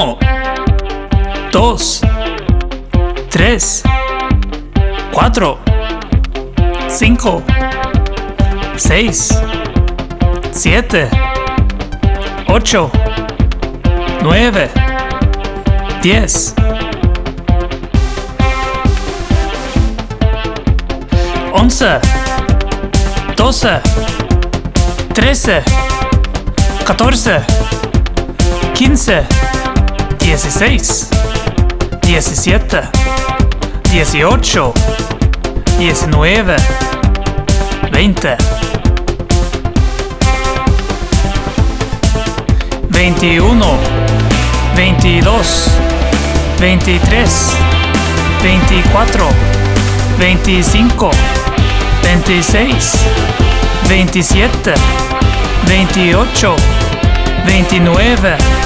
1, 2, 3, 4, 5, 6, 7, 8, 9, 10, 11, 12, 13, 14, 15, 16, 17, 18, 19, 20, 21, 22, 23, 24, 25, 26, 27, 28, 29,